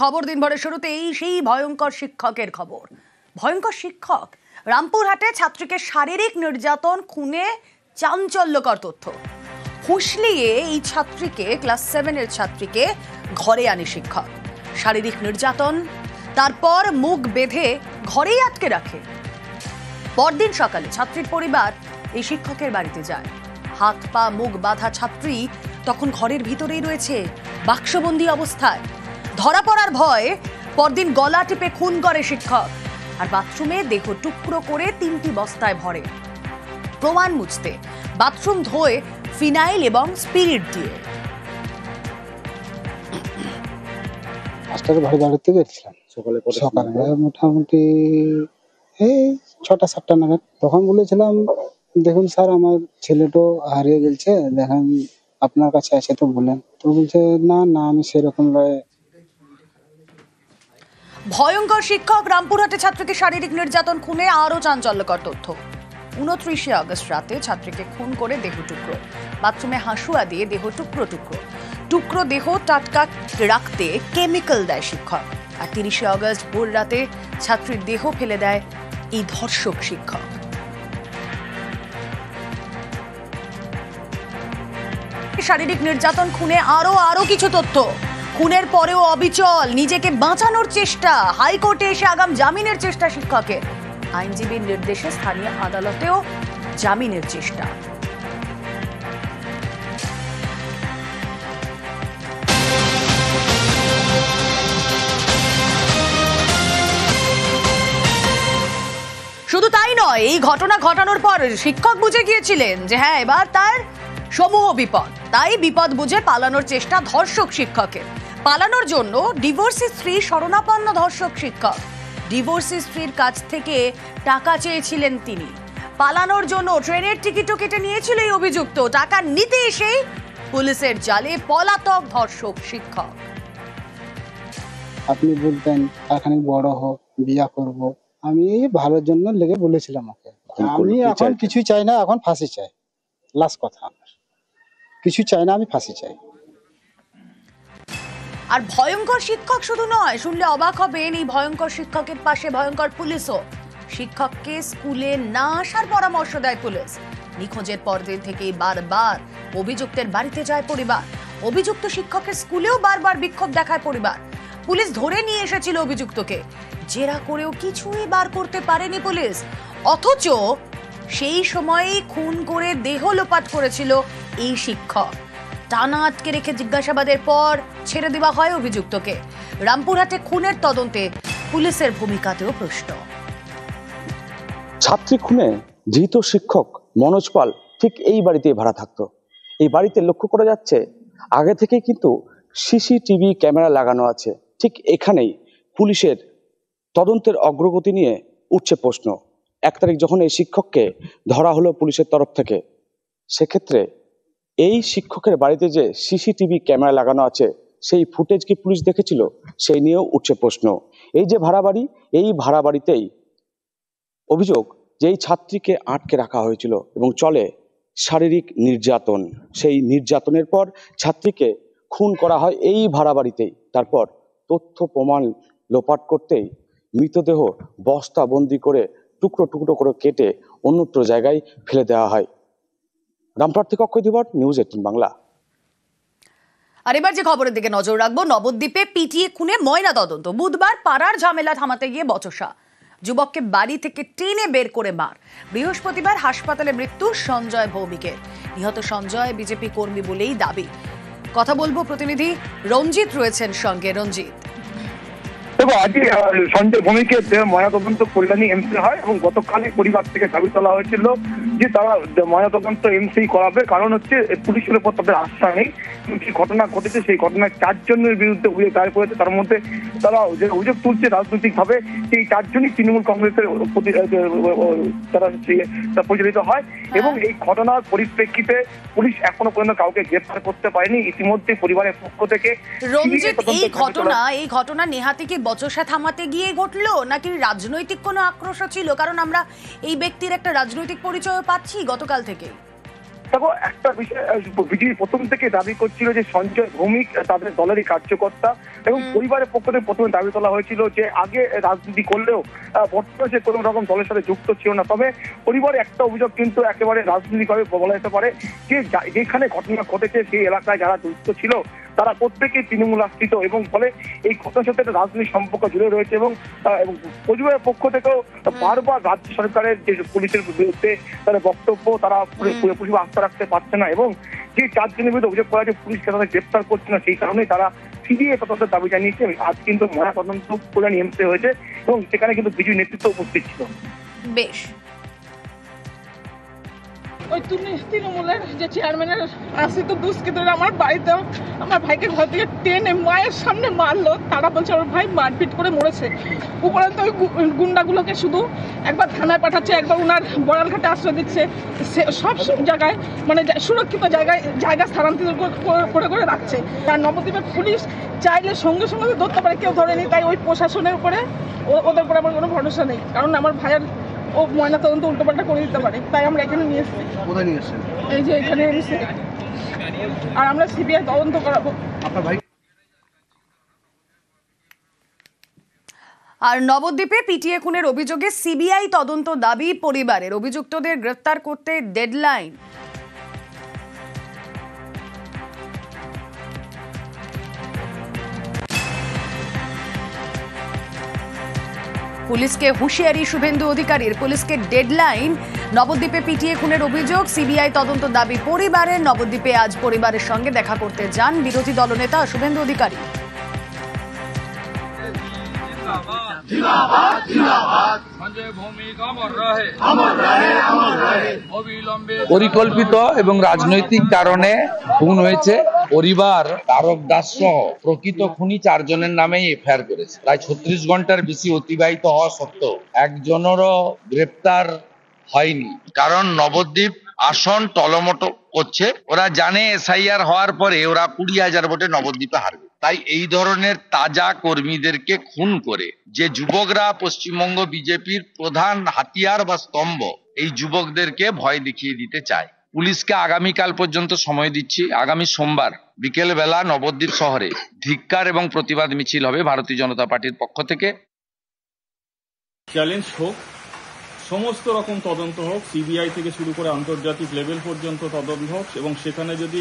খবর দিনভরের শুরুতেই সেই ভয়ঙ্কর শিক্ষকের খবর। ভয়ঙ্কর শিক্ষক, রামপুরহাটে ছাত্রীকে শারীরিক নির্যাতন, খুনে চাঞ্চল্যকর তথ্য। ফুসলিয়ে এই ছাত্রীকে, ক্লাস 7-এর ছাত্রীকে ঘরে আনে শিক্ষক। শারীরিক নির্যাতন, তারপর মুখ বেঁধে ঘরেই আটকে রাখে। পরদিন সকালে ছাত্রীর পরিবার এই শিক্ষকের বাড়িতে যায়। হাত পা মুখ বাঁধা ছাত্রী তখন ঘরের ভিতরেই রয়েছে, বাক্সবন্দি অবস্থায়। ধরা পড়ার ভয়ে পরদিন গলা টিপে খুন করে শিক্ষক, আর বাথরুমে দেহ টুকরো করে 3টি বস্তায় ভরে। প্রমাণ মুছতে বাথরুম ধোয় ফিনাইল এবং স্পিরিট দিয়ে। বাড়িতে গেছিলাম সকালে মোটামুটি এই 6টা-7টা নাগাদ। তখন বলেছিলাম, দেখুন স্যার, আমার ছেলেটা হারিয়ে গেছে, দেখেন আপনার কাছে আছে তো বলেন। তো বলছে না না, আমি সেরকম নয়। ভয়ঙ্কর শিক্ষক, রামপুরহাটে ছাত্রীকে শারীরিক নির্যাতন, খুনে আরো চাঞ্চল্যকর তথ্য। 29শে আগস্ট রাতে ছাত্রীকে খুন করে দেহ টুকরো, বাথরুমে হাসুয়া দিয়ে দেহ টুকরো টুকরো টুকরো দেহ টাটকা রাখতে কেমিক্যাল দেয় শিক্ষক। আর 30শে আগস্ট ভোর রাতে ছাত্রীর দেহ ফেলে দেয় এই ধর্ষক শিক্ষক। শারীরিক নির্যাতন, খুনে আরো কিছু তথ্য। খুনের পরেও অবিচল, নিজেকে বাঁচানোর চেষ্টা, হাইকোর্টে এসে আগাম জামিনের চেষ্টা শিক্ষকের। আইনজীবীর নির্দেশে স্থানীয় আদালতেও জামিনের চেষ্টা। শুধু তাই নয়, এই ঘটনা ঘটানোর পর শিক্ষক বুঝে গিয়েছিলেন যে হ্যাঁ, এবার তার সমূহ বিপদ। তাই বিপদ বুঝে পালানোর চেষ্টা ধর্ষক শিক্ষকের। পালানোর জন্য ডিভোর্সি স্ত্রী শরণাপন্ন ধর্ষক শিক্ষক। ডিভোর্সি স্ত্রীর কাছ থেকে টাকা চেয়েছিলেন তিনি। পালানোর জন্য ট্রেনের টিকিটও কেটে নিয়েছিল এই অভিযুক্ত। টাকা নিতে এসে পুলিশের জালে পলাতক ধর্ষক শিক্ষক। আপনি বলতেন এখানে বড় হোক, বিয়া করব, আমি ভালোর জন্য লেগে বলেছিলাম ওকে। আমি এখন কিছুই চাই না, এখন ফাঁসি চাই। লাস্ট কথা, আমার কিছু চাই না, আমি ফাঁসি চাই। আর ভয়ঙ্কর শিক্ষক শুধু নয়, শুনলে অবাক হবেন, এই ভয়ঙ্কর শিক্ষকের পাশে ভয়ঙ্কর পুলিশও। শিক্ষককে স্কুলে না আসার পরামর্শ দেয় পুলিশ। নিখোঁজের পরদিন থেকেই বারবার অভিযুক্তের বাড়িতে যায় পরিবার। অভিযুক্ত শিক্ষকের স্কুলেও বারবার বিক্ষোভ দেখায় পরিবার। পুলিশ ধরে নিয়ে এসেছিল অভিযুক্তকে, জেরা করেও কিছুই বার করতে পারেনি পুলিশ। অথচ সেই সময়েই খুন করে দেহ লোপাট করেছিল এই শিক্ষক। টানা আটকে রেখে জিজ্ঞাসাবাদের পর ছেড়ে দেওয়া হয় অভিযুক্তকে। রামপুরহাটে খুনের তদন্তে পুলিশের ভূমিকাতেও প্রশ্ন। ছাত্রী খুনে ধৃত শিক্ষক মনোজ পাল ঠিক এই বাড়িতে ভাড়া থাকতো। এই বাড়িতে লক্ষ্য করা যাচ্ছে আগে থেকেই কিন্তু সিসিটিভি ক্যামেরা লাগানো আছে। ঠিক এখানেই পুলিশের তদন্তের অগ্রগতি নিয়ে উঠছে প্রশ্ন। 1 তারিখ যখন এই শিক্ষককে ধরা হলো পুলিশের তরফ থেকে, সেক্ষেত্রে এই শিক্ষকের বাড়িতে যে সিসিটিভি ক্যামেরা লাগানো আছে, সেই ফুটেজ কি পুলিশ দেখেছিল, সেই নিয়েও উঠছে প্রশ্ন। এই যে ভাড়া বাড়ি, এই ভাড়া বাড়িতেই অভিযোগ যে এই ছাত্রীকে আটকে রাখা হয়েছিল এবং চলে শারীরিক নির্যাতন। সেই নির্যাতনের পর ছাত্রীকে খুন করা হয় এই ভাড়া বাড়িতেই। তারপর তথ্য প্রমাণ লোপাট করতেই মৃতদেহ বস্তাবন্দি করে টুকরো টুকরো করে কেটে অন্যত্র জায়গায় ফেলে দেওয়া হয়। রামপুরহাট থেকে অক্ষয় দিবট, নিউজ 18 বাংলা। আর এবার যে খবরের দিকে নজর রাখবো, নবদ্বীপে পিটিয়ে খুনে ময়না তদন্ত। বুধবার পাড়ার ঝামেলা থামাতে গিয়ে বচসা, যুবককে বাড়ি থেকে টেনে বের করে মার। বৃহস্পতিবার হাসপাতালে মৃত্যু সঞ্জয় ভৌমিকের। নিহত সঞ্জয় বিজেপি কর্মী বলেই দাবি। কথা বলবো, প্রতিনিধি রঞ্জিত রয়েছেন সঙ্গে। রঞ্জিত, আজকে সঞ্জয় ভৌমিকের ময়নাতদন্ত কল্যাণী এমসি হয় এবং গতকালই পরিবার থেকে দাবি তোলা হয়েছিল যে তারা ময়নাতদন্ত এমসি করাবে, কারণ হচ্ছে পুলিশের উপর তাদের আস্থা নেই। যে ঘটনা ঘটেছে সেই ঘটনায় 4 জনের বিরুদ্ধে অভিযোগ দায়ের করেছে। তার মধ্যে তারা যে অভিযোগ তুলছে রাজনৈতিকভাবে, সেই 4 জনই তৃণমূল কংগ্রেসের তারা পরিচালিত হয়। এবং এই ঘটনার পরিপ্রেক্ষিতে পুলিশ এখনো পর্যন্ত কাউকে গ্রেফতার করতে পারেনি। ইতিমধ্যে পরিবারের পক্ষ থেকে রঞ্জিত, এই ঘটনা নেহাতি কি বচসা থামাতে গিয়ে ঘটলো, নাকি রাজনৈতিক কোনো আক্রোশ ছিল? কারণ আমরা এই ব্যক্তির একটা রাজনৈতিক পরিচয় পাচ্ছি গতকাল থেকে। দেখো, একটা বিষয় বিজেপি প্রথম থেকে দাবি করছিল যে সঞ্জয় ভৌমিক তাদের দলেরই কার্যকর্তা, এবং পরিবারের পক্ষ থেকে প্রথমে দাবি তোলা হয়েছিল যে আগে রাজনীতি করলেও বর্তমানে সে কোনো রকম দলের সাথে যুক্ত ছিল না। তবে পরিবারের একটা অভিযোগ কিন্তু একেবারে রাজনৈতিকভাবে বলা যেতে পারে, যে যেখানে ঘটনা ঘটেছে সেই এলাকায় যারা যুক্ত ছিল তারা প্রত্যেকেই তৃণমূল আশ্রিত, এবং ফলে এই ঘটনার সাথে একটা রাজনৈতিক সম্পর্ক জুড়ে রয়েছে। এবং পরিবারের পক্ষ থেকেও বারবার রাজ্য সরকারের যে পুলিশের বিরুদ্ধে তাদের বক্তব্য, তারা পুলিশ আস্থা রাখতে পারছে না, এবং যে 4 জনের বিরুদ্ধে অভিযোগ করা যে পুলিশকে তাদের গ্রেপ্তার করছে না, সেই কারণেই তারা সিবিআই তদন্তের দাবি জানিয়েছে। আজ কিন্তু ময়না তদন্ত কল্যাণী এমসে হয়েছে, এবং সেখানে কিন্তু বিজেপি নেতৃত্ব উপস্থিত ছিল। বেশ, ওই তৃণমূলের যে চেয়ারম্যানের আশ্রিত দুষ্কৃতীরা আমার বাড়িতে আমার ভাইকে ঘর থেকে টেনে মায়ের সামনে মারলো। তারা বলছে ওর ভাই মারপিট করে মরেছে। উপরন্ত ওই গুন্ডাগুলোকে শুধু একবার থানায় পাঠাচ্ছে, একবার ওনার বড়ালঘাটে আশ্রয় দিচ্ছে, সব জায়গায় মানে সুরক্ষিত জায়গা স্থানান্তরিত করে রাখছে। আর নবদ্বীপের পুলিশ চাইলে সঙ্গে সঙ্গে ধরতে পারে, কেউ ধরেনি। তাই ওই প্রশাসনের উপরে ওদের উপরে আমার কোনো ভরসা নেই, কারণ আমার ভাইয়ের ও ময়না তদন্ত উল্টোপাল্টা করে দিতে পারে। তাই আমরা এখানে নিয়ে এসেছি। কোথায় নিয়ে এসেছেন? এই যে এখানে এসে, আর আমরা সিবিআই তদন্ত করাবো। আপনার ভাই? আর নবদ্বীপে পিটিএ খুনের অভিযোগে সিবিআই তদন্ত দাবি পরিবারের। অভিযুক্তদের গ্রেফতার করতে ডেডলাইন। পুলিশকে হুঁশিয়ারি শুভেন্দু অধিকারীর। পুলিশকে ডেডলাইন। নবদ্বীপে পিটিএ খুনের অভিযোগ, সিবিআই তদন্ত দাবি পরিবারের। নবদ্বীপে আজ পরিবারের সঙ্গে দেখা করতে যান বিরোধী দলনেতা শুভেন্দু অধিকারী। পরিকল্পিত এবং রাজনৈতিক কারণে খুন হয়েছে। পরিবার তারক দাস সহ প্রকৃত খুনি 4 জনের নামে এফআইআর করেছে। প্রায় 36 ঘন্টার বেশি অতিবাহিত হওয়া সত্ত্বেও একজনেরও গ্রেপ্তার হয়নি, কারণ নবদ্বীপ আসন টলমটো করছে। ওরা জানে এসআইআর হওয়ার পরে ওরা 20,000 ভোটে নবদ্বীপে হারবে। তাই এই ধরনের তাজা কর্মীদেরকে খুন করে যে যুবকরা পশ্চিমবঙ্গ বিজেপির প্রধান হাতিয়ার বা স্তম্ভ, এই যুবকদেরকে ভয় দেখিয়ে দিতে চায়। পুলিশকে আগামীকাল পর্যন্ত সময় দিচ্ছি। আগামী সোমবার বিকেল বেলা নবদ্বীপ শহরে ধিক্কার এবং প্রতিবাদ মিছিল হবে ভারতীয় জনতা পার্টির পক্ষ থেকে। চ্যালেঞ্জ হোক, সমস্ত রকম তদন্ত হোক, সিবিআই থেকে শুরু করে আন্তর্জাতিক লেভেল পর্যন্ত তদন্ত হোক, এবং সেখানে যদি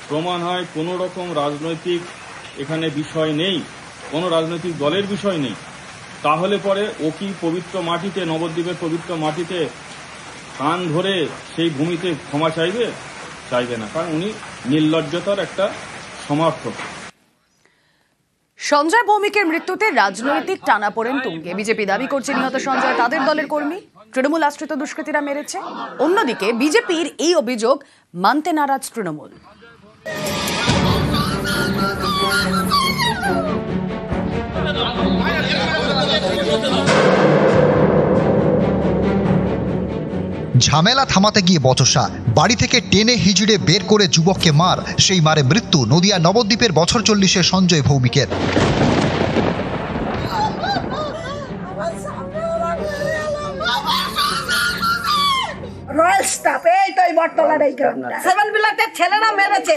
প্রমাণ হয় কোনো রকম রাজনৈতিক এখানে বিষয় নেই, কোনো রাজনৈতিক দলের বিষয় নেই, তাহলে পরে ও কি পবিত্র মাটিতে, নবদ্বীপের পবিত্র মাটিতে কান ধরে সেই ভূমিতে ক্ষমা চাইবে না, কারণ উনি নির্লজ্জতার একটা সমার্থক। সঞ্জয় ভৌমিকের মৃত্যুতে রাজনৈতিক টানাপোড়েন তুঙ্গে। বিজেপি দাবি করছে নিহত সঞ্জয় তাদের দলের কর্মী, তৃণমূল আশ্রিত দুষ্কৃতীরা মেরেছে। অন্যদিকে বিজেপির এই অভিযোগ মানতে নারাজ তৃণমূল। ঝামেলা থামাতে গিয়ে বচসা, বাড়ি থেকে টেনে হিজড়ে বের করে যুবককে মার, সেই মারে মৃত্যু নদিয়া নবদ্বীপের বছর 40-এর সঞ্জয় ভৌমিকের। রয়্যাল স্টাফ এই তো এই বটতলার এই গ্রামটা 7 বিলাটের ছেলেরা মেরেছে,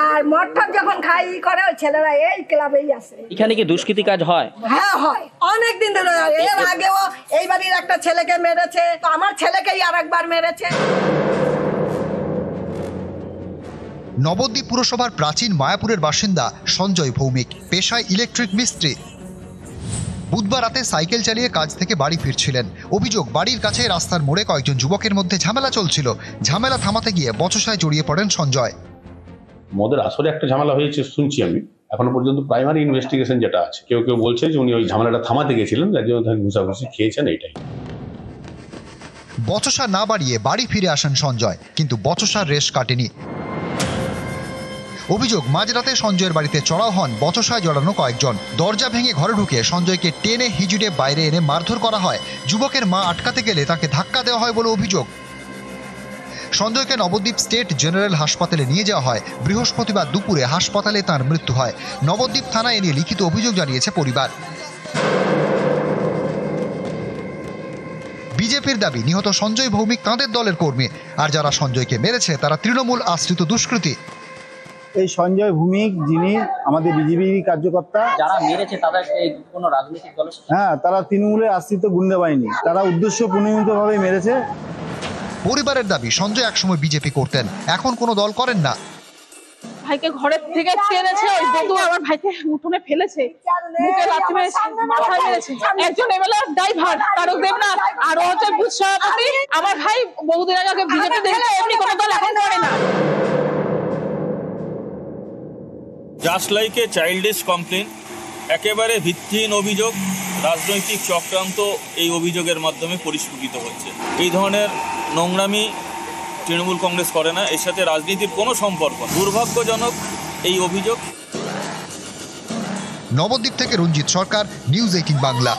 আর মদটা যখন খাই করে ওই ছেলেরা এই ক্লাবেই আছে। এখানে কি দুষ্কৃতি কাজ হয়? হ্যাঁ হয়, অনেক দিন ধরে। এর আগেও এই বাড়ির একটা ছেলেকে মেরেছে, তো আমার ছেলেকেই আরেকবার মেরেছে। নবদ্বীপ পুরসভার প্রাচীন মায়াপুরের বাসিন্দা সঞ্জয় ভৌমিক, পেশায় ইলেকট্রিক মিস্ত্রি। বুধবার রাতে সাইকেল চালিয়ে কাজ থেকে বাড়ি ফিরছিলেন। অভিযোগ, বাড়ির কাছে রাস্তার মোড়ে কয়েকজন যুবকের মধ্যে ঝামেলা চলছিল। ঝামেলা থামাতে গিয়ে বচসায় জড়িয়ে পড়েন সঞ্জয়। মদের আসলে একটা ঝামেলা হয়েছে শুনছি আমি, এখনো পর্যন্ত প্রাইমারি ইনভেস্টিগেশন যেটা আছে, কেউ কেউ বলছে যে উনি ওই ঝামেলাটা থামাতে গেছিলেন, যার জন্য ঘুষাঘুষি খেয়েছেন। এইটাই বচসা না বাড়িয়ে বাড়ি ফিরে আসেন সঞ্জয়, কিন্তু বচসার রেশ কাটেনি। অভিযোগ, মাঝরাতে সঞ্জয়ের বাড়িতে চড়াও হন বচসায় জড়ানো কয়েকজন। দরজা ভেঙে ঘরে ঢুকে সঞ্জয়কে টেনে হিজড়ে বাইরে এনে মারধর করা হয়। যুবকের মা আটকাতে গেলে তাকে ধাক্কা দেওয়া হয় বলে অভিযোগ। সঞ্জয়কে নবদ্বীপ স্টেট জেনারেল হাসপাতালে নিয়ে যাওয়া হয়। বৃহস্পতিবার দুপুরে হাসপাতালে তার মৃত্যু হয়। নবদ্বীপ থানায় এ নিয়ে লিখিত অভিযোগ জানিয়েছে পরিবার। বিজেপি বিজেপির দাবি নিহত সঞ্জয় ভৌমিক তাঁদের দলের কর্মী, আর যারা সঞ্জয়কে মেরেছে তারা তৃণমূল আশ্রিত দুষ্কৃতী। এই সঞ্জয় ভৌমিক যিনি আমাদের বিজেপি কার্যকর্তা, যারা মেরেছে তারা কোনো রাজনৈতিক দল? হ্যাঁ, তারা তৃণমূলের আশ্রিত গুন্ডা বাহিনী, তারা উদ্দেশ্য প্রণোদিতভাবে মেরেছে। পরিবারের দাবি সঞ্জয় একসময় বিজেপি করতেন, এখন কোনো দল করেন না। ভাইকে ঘরের থেকে টেনেছে, ওই বন্ধু আমার ভাইকে উঠোনে ফেলেছে, মুখে লাথি মেরেছে, মাথায় মেরেছে। একজন এমএলএ ড্রাইভার তারক দেবনাথ, আর হচ্ছে বুথ সভাপতি। আমার ভাই বহুদিন আগে বিজেপি দেখলে এমনি কোনো দল এখন করে না। Just like a childish complain, একেবারে ভিত্তিহীন অভিযোগ, রাজনৈতিক চক্রান্ত এই অভিযোগের মাধ্যমে পরিস্ফুটিত হচ্ছে। এই ধরনের নোংরামি তৃণমূল কংগ্রেস করে না, এর সাথে রাজনীতির কোনো সম্পর্ক। দুর্ভাগ্যজনক এই অভিযোগ। নবদ্বীপ থেকে রঞ্জিত সরকার, নিউজ 18 বাংলা।